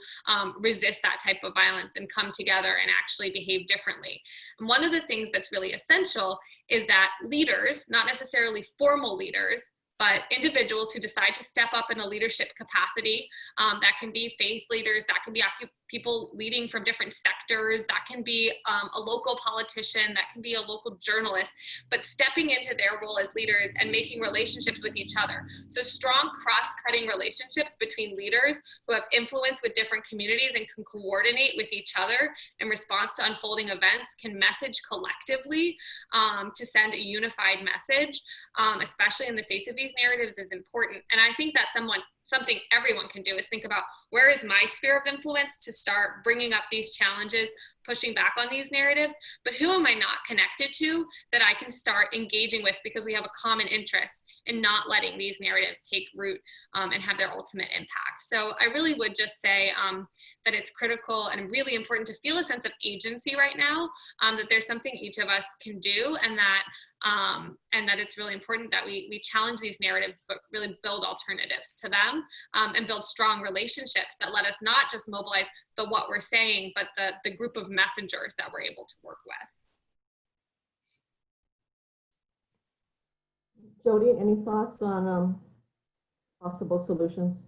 resist that type of violence and come together and actually behave differently. And one of the things that's really essential is that leaders, not necessarily formal leaders, but individuals who decide to step up in a leadership capacity, that can be faith leaders, that can be people leading from different sectors, that can be a local politician, that can be a local journalist, but stepping into their role as leaders and making relationships with each other. So strong cross-cutting relationships between leaders who have influence with different communities and can coordinate with each other in response to unfolding events can message collectively to send a unified message, especially in the face of these narratives, is important. And I think that's something everyone can do is think about, where is my sphere of influence to start bringing up these challenges, pushing back on these narratives, but who am I not connected to that I can start engaging with because we have a common interest in not letting these narratives take root and have their ultimate impact. So I really would just say that it's critical and really important to feel a sense of agency right now, that there's something each of us can do, and that it's really important that we challenge these narratives, but really build alternatives to them and build strong relationships that let us not just mobilize the what we're saying, but the group of messengers that we're able to work with. Jody, any thoughts on possible solutions?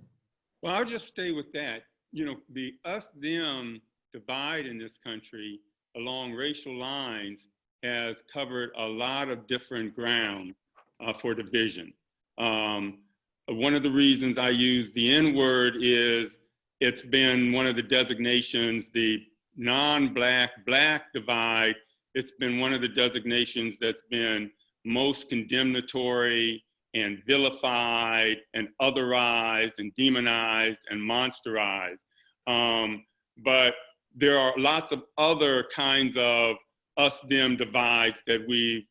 Well, I'll just stay with that. You know, the us-them divide in this country along racial lines has covered a lot of different ground for division. One of the reasons I use the N-word is It's been one of the designations, the non-Black divide. It's been one of the designations that's been most condemnatory and vilified and otherized and demonized and monsterized. But there are lots of other kinds of us-them divides that we've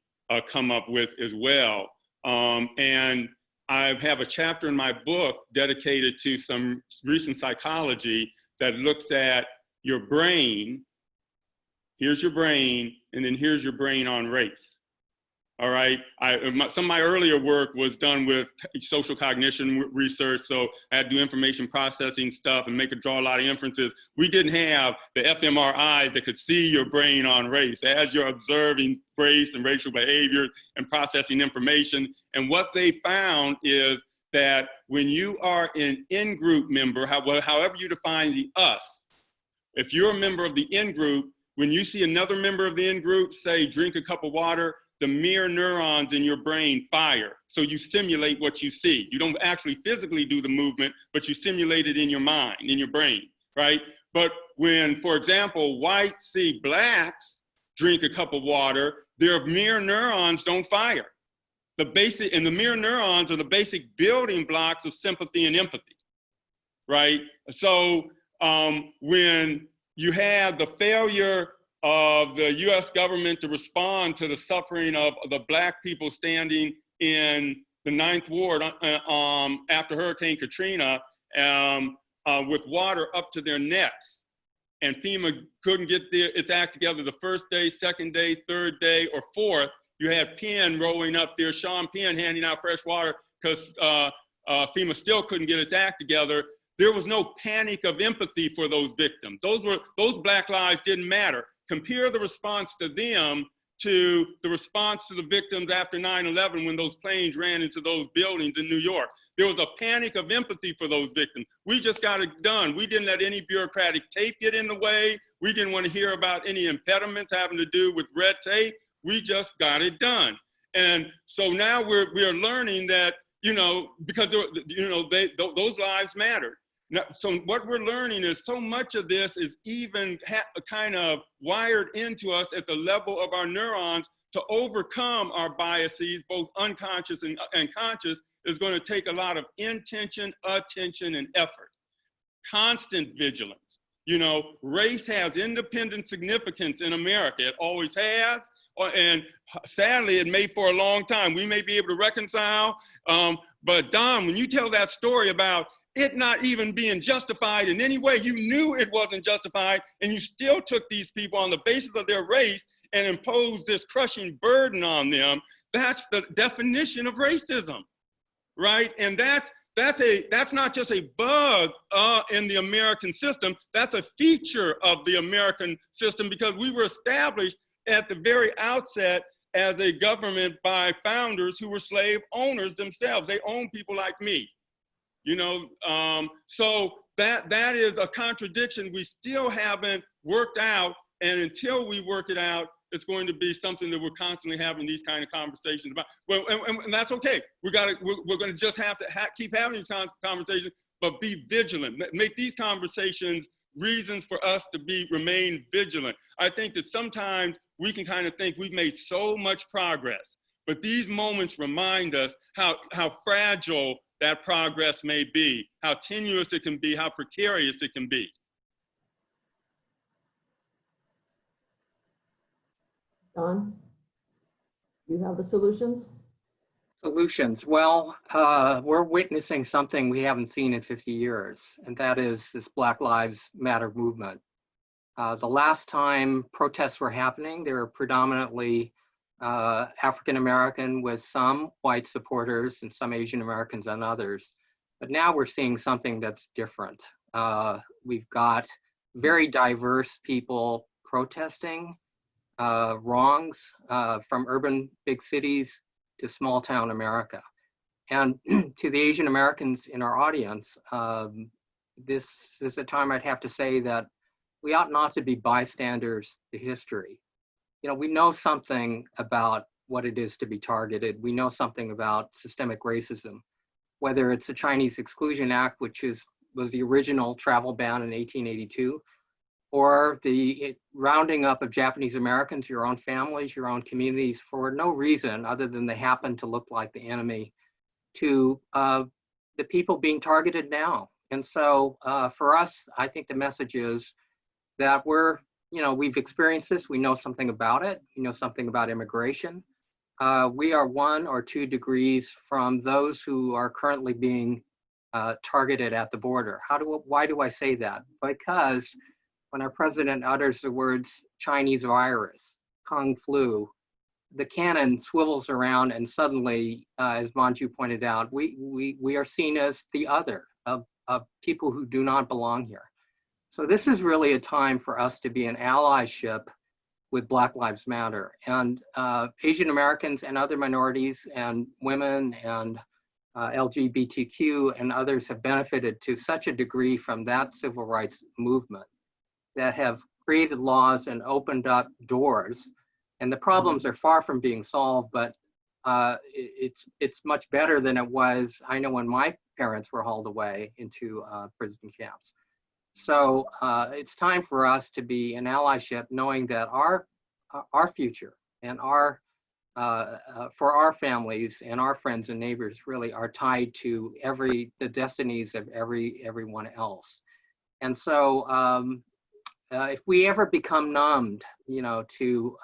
come up with as well. And I have a chapter in my book dedicated to some recent psychology that looks at your brain. Here's your brain, and then here's your brain on race. All right, some of my earlier work was done with social cognition research, so I had to do information processing stuff and draw a lot of inferences. We didn't have the fMRIs that could see your brain on race as you're observing race and racial behavior and processing information. And what they found is that when you are an in-group member, however you define the us, if you're a member of the in-group, when you see another member of the in-group say, drink a cup of water, the mirror neurons in your brain fire. So you simulate what you see. You don't actually physically do the movement, but you simulate it in your mind, in your brain, right? But when, for example, whites see blacks drink a cup of water, their mirror neurons don't fire. And the mirror neurons are the basic building blocks of sympathy and empathy, right? So when you have the failure of the US government to respond to the suffering of the Black people standing in the 9th Ward after Hurricane Katrina with water up to their necks. And FEMA couldn't get its act together the first day, second day, third day, or fourth. You had Penn rolling up there, Sean Penn handing out fresh water because FEMA still couldn't get its act together. There was no panic of empathy for those victims. Those Black lives didn't matter. Compare the response to them to the response to the victims after 9/11 when those planes ran into those buildings in New York. There was a panic of empathy for those victims. We just got it done. We didn't let any bureaucratic tape get in the way. We didn't want to hear about any impediments having to do with red tape. We just got it done. And so now we're learning that, because those lives mattered. Now, so what we're learning is so much of this is even kind of wired into us at the level of our neurons. To overcome our biases, both unconscious and conscious, is going to take a lot of intention, attention, and effort. Constant vigilance. Race has independent significance in America. It always has, and sadly, it may for a long time. We may be able to reconcile, but Don, when you tell that story about it not even being justified in any way, you knew it wasn't justified, and you still took these people on the basis of their race and imposed this crushing burden on them. That's the definition of racism, right? And that's not just a bug in the American system, that's a feature of the American system, because we were established at the very outset as a government by founders who were slave owners themselves. They own people like me. So that is a contradiction we still haven't worked out, and until we work it out, it's going to be something that we're constantly having these kind of conversations about. Well, and that's okay. We're going to just have to keep having these conversations, but be vigilant. Make these conversations reasons for us to remain vigilant. I think that sometimes we can kind of think we've made so much progress, but these moments remind us how fragile that progress may be, how tenuous it can be, how precarious it can be. Don, you have the solutions? Solutions. Well, we're witnessing something we haven't seen in 50 years, and that is this Black Lives Matter movement. The last time protests were happening, they were predominantly African American with some white supporters and some Asian Americans and others. But now we're seeing something that's different. We've got very diverse people protesting wrongs from urban big cities to small town America. And to the Asian Americans in our audience, this is a time I'd have to say that we ought not to be bystanders to history. We know something about what it is to be targeted. We know something about systemic racism, whether it's the Chinese Exclusion Act, which is was the original travel ban in 1882, or the rounding up of Japanese Americans, your own families, your own communities, for no reason other than they happen to look like the enemy, to the people being targeted now. And so for us, I think the message is that we've experienced this, we know something about it, we know something about immigration. We are 1 or 2 degrees from those who are currently being targeted at the border. Why do I say that? Because when our president utters the words Chinese virus, Kung flu, the cannon swivels around, and suddenly, as Manju pointed out, we are seen as the other of people who do not belong here. So this is really a time for us to be an allyship with Black Lives Matter, and Asian Americans and other minorities and women and LGBTQ and others have benefited to such a degree from that civil rights movement that have created laws and opened up doors. And the problems are far from being solved, but it's much better than it was, I know, when my parents were hauled away into prison camps. So it's time for us to be an allyship, knowing that our future and for our families and our friends and neighbors really are tied to the destinies of everyone else. And so if we ever become numbed, to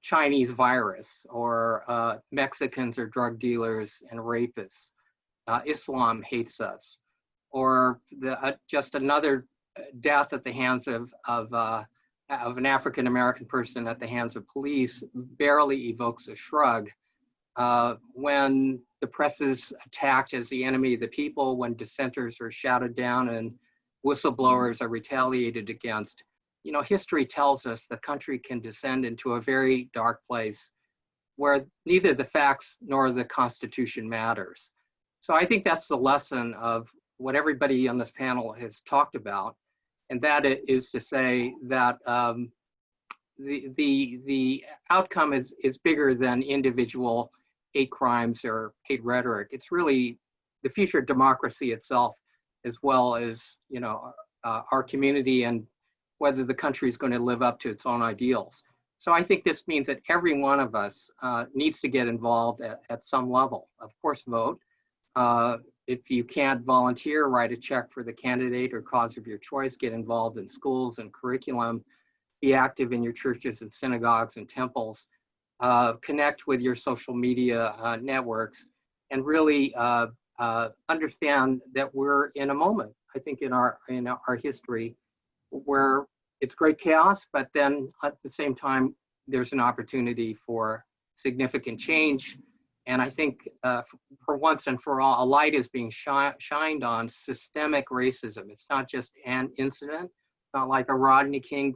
Chinese virus or Mexicans are drug dealers and rapists, Islam hates us, or just another death at the hands of an African-American person at the hands of police barely evokes a shrug. When the press is attacked as the enemy of the people, when dissenters are shouted down and whistleblowers are retaliated against, history tells us the country can descend into a very dark place where neither the facts nor the Constitution matters. So I think that's the lesson of what everybody on this panel has talked about, and that is to say that the outcome is bigger than individual hate crimes or hate rhetoric. It's really the future of democracy itself, as well as our community and whether the country is going to live up to its own ideals. So I think this means that every one of us needs to get involved at some level. Of course, vote. If you can't volunteer, write a check for the candidate or cause of your choice, get involved in schools and curriculum, be active in your churches and synagogues and temples, connect with your social media networks, and really understand that we're in a moment, I think, in our history where it's great chaos, but then at the same time, there's an opportunity for significant change. And I think for once and for all, a light is being shined on systemic racism. It's not just an incident. It's not like a Rodney King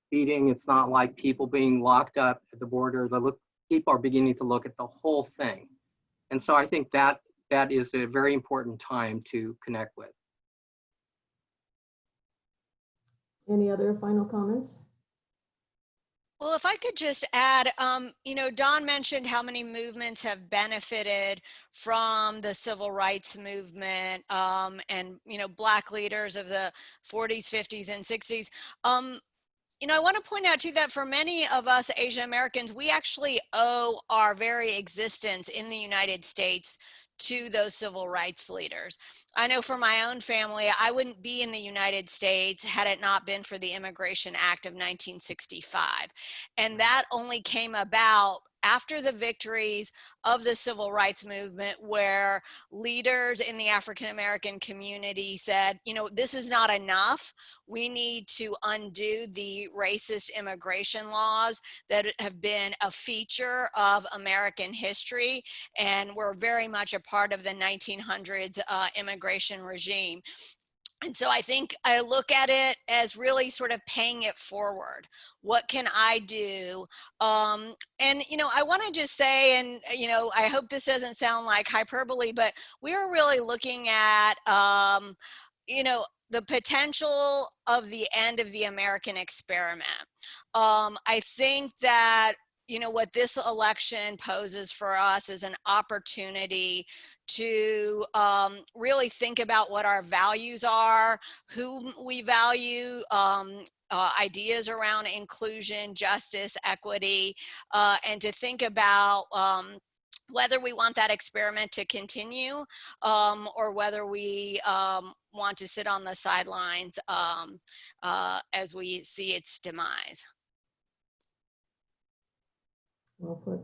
beating. It's not like people being locked up at the border. People are beginning to look at the whole thing. And so I think that is a very important time to connect with. Any other final comments? Well, if I could just add, Don mentioned how many movements have benefited from the civil rights movement and, Black leaders of the 40s, 50s, and 60s. I want to point out too that for many of us Asian Americans, we actually owe our very existence in the United States to those civil rights leaders. I know for my own family, I wouldn't be in the United States had it not been for the Immigration Act of 1965. And that only came about after the victories of the civil rights movement, where leaders in the African American community said, this is not enough. We need to undo the racist immigration laws that have been a feature of American history and were very much a part of the 1900s immigration regime. And so I think I look at it as really sort of paying it forward. What can I do? I want to just say, and, I hope this doesn't sound like hyperbole, but we are really looking at, the potential of the end of the American experiment. I think that you know, what this election poses for us is an opportunity to really think about what our values are, who we value, ideas around inclusion, justice, equity, and to think about whether we want that experiment to continue or whether we want to sit on the sidelines as we see its demise. Well put.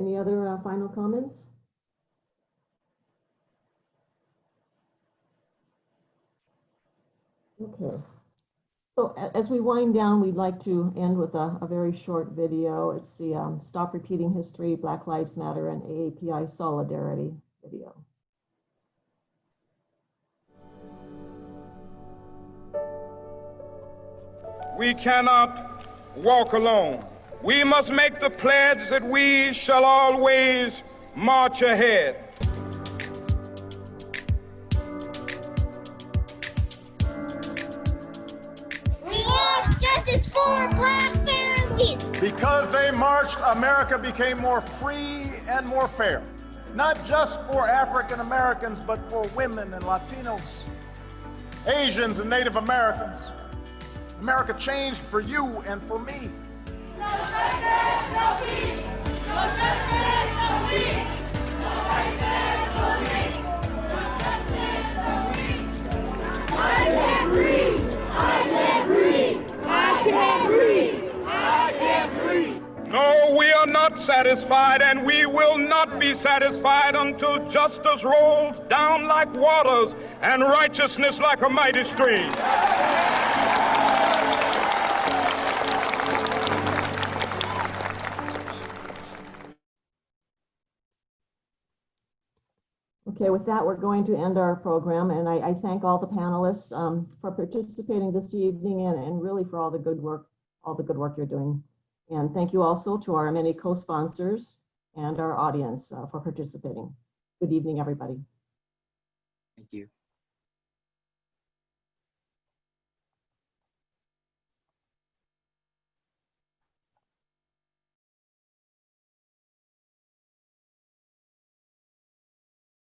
Any other final comments? Okay. So as we wind down, we'd like to end with a very short video. It's the Stop Repeating History, Black Lives Matter, and AAPI Solidarity video. We cannot walk alone. We must make the pledge that we shall always march ahead. We want justice for Black families. Because they marched, America became more free and more fair. Not just for African Americans, but for women and Latinos, Asians and Native Americans. America changed for you and for me. No justice, no peace. No justice, no peace. No justice, no peace. No justice, no peace. I can't breathe. I can't breathe. I can't breathe. I can't breathe. No, we are not satisfied, and we will not be satisfied until justice rolls down like waters and righteousness like a mighty stream. Okay, with that, we're going to end our program, and I thank all the panelists for participating this evening and really for all the good work you're doing. And thank you also to our many co-sponsors and our audience for participating. Good evening, everybody.